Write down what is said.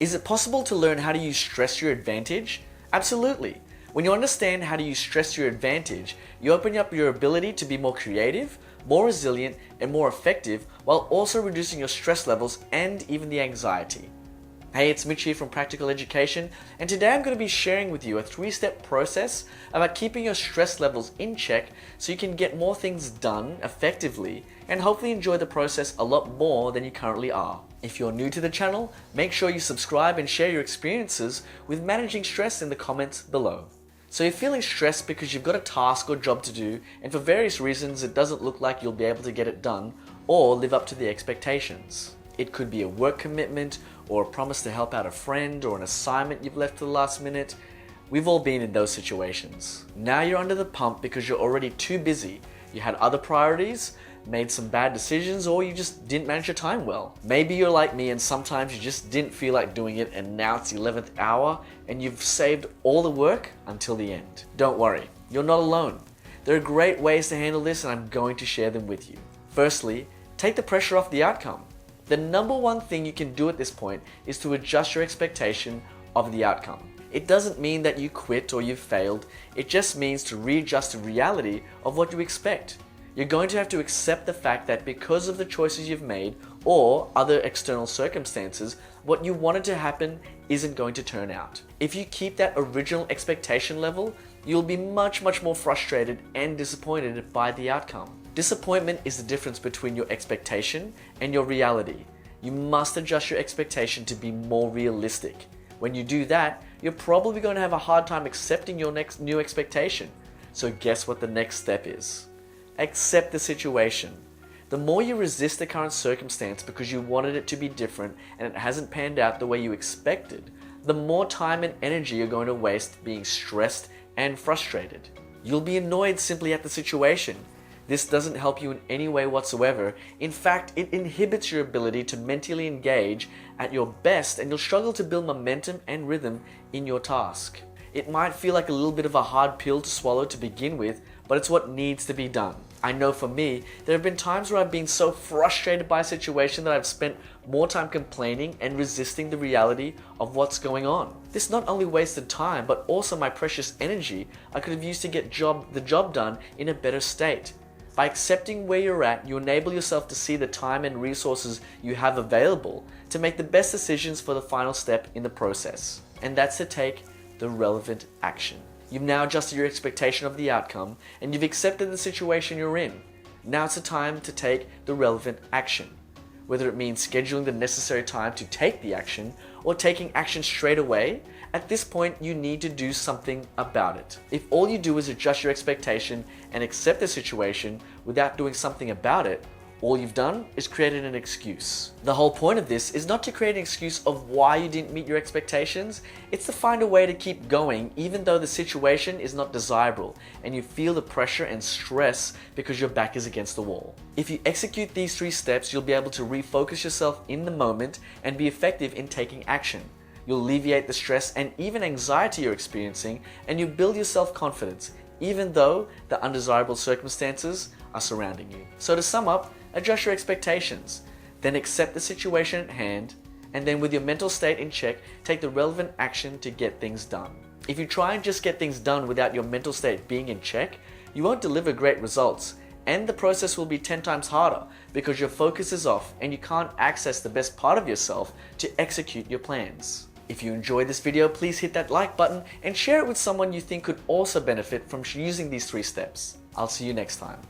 Is it possible to learn how to use stress to your advantage? Absolutely. When you understand how to use stress to your advantage, you open up your ability to be more creative, more resilient, and more effective while also reducing your stress levels and even the anxiety. Hey, it's Mitch here from Practical Education, and today I'm going to be sharing with you a 3-step process about keeping your stress levels in check so you can get more things done effectively and hopefully enjoy the process a lot more than you currently are. If you're new to the channel, make sure you subscribe and share your experiences with managing stress in the comments below. So you're feeling stressed because you've got a task or job to do, and for various reasons it doesn't look like you'll be able to get it done or live up to the expectations. It could be a work commitment or a promise to help out a friend or an assignment you've left to the last minute. We've all been in those situations. Now you're under the pump because you're already too busy. You had other priorities, made some bad decisions, or you just didn't manage your time well. Maybe you're like me and sometimes you just didn't feel like doing it and now it's the 11th hour and you've saved all the work until the end. Don't worry, you're not alone. There are great ways to handle this and I'm going to share them with you. Firstly, take the pressure off the outcome. The number one thing you can do at this point is to adjust your expectation of the outcome. It doesn't mean that you quit or you've failed, it just means to readjust the reality of what you expect. You're going to have to accept the fact that because of the choices you've made or other external circumstances, what you wanted to happen isn't going to turn out. If you keep that original expectation level, you'll be much more frustrated and disappointed by the outcome. Disappointment is the difference between your expectation and your reality. You must adjust your expectation to be more realistic. When you do that, you're probably going to have a hard time accepting your next new expectation. So guess what the next step is? Accept the situation. The more you resist the current circumstance because you wanted it to be different and it hasn't panned out the way you expected, the more time and energy you're going to waste being stressed and frustrated. You'll be annoyed simply at the situation. This doesn't help you in any way whatsoever. In fact, it inhibits your ability to mentally engage at your best and you'll struggle to build momentum and rhythm in your task. It might feel like a little bit of a hard pill to swallow to begin with, but it's what needs to be done. I know for me, there have been times where I've been so frustrated by a situation that I've spent more time complaining and resisting the reality of what's going on. This not only wasted time, but also my precious energy I could have used to get the job done in a better state. By accepting where you're at, you enable yourself to see the time and resources you have available to make the best decisions for the final step in the process. And that's to take the relevant action. You've now adjusted your expectation of the outcome and you've accepted the situation you're in. Now it's the time to take the relevant action. Whether it means scheduling the necessary time to take the action or taking action straight away, at this point you need to do something about it. If all you do is adjust your expectation and accept the situation without doing something about it, all you've done is created an excuse. The whole point of this is not to create an excuse of why you didn't meet your expectations, it's to find a way to keep going even though the situation is not desirable and you feel the pressure and stress because your back is against the wall. If you execute these 3 steps, you'll be able to refocus yourself in the moment and be effective in taking action. You'll alleviate the stress and even anxiety you're experiencing, and you build your self-confidence even though the undesirable circumstances are surrounding you. So to sum up, adjust your expectations, then accept the situation at hand, and then with your mental state in check, take the relevant action to get things done. If you try and just get things done without your mental state being in check, you won't deliver great results, and the process will be 10 times harder because your focus is off and you can't access the best part of yourself to execute your plans. If you enjoyed this video, please hit that like button and share it with someone you think could also benefit from using these 3 steps. I'll see you next time.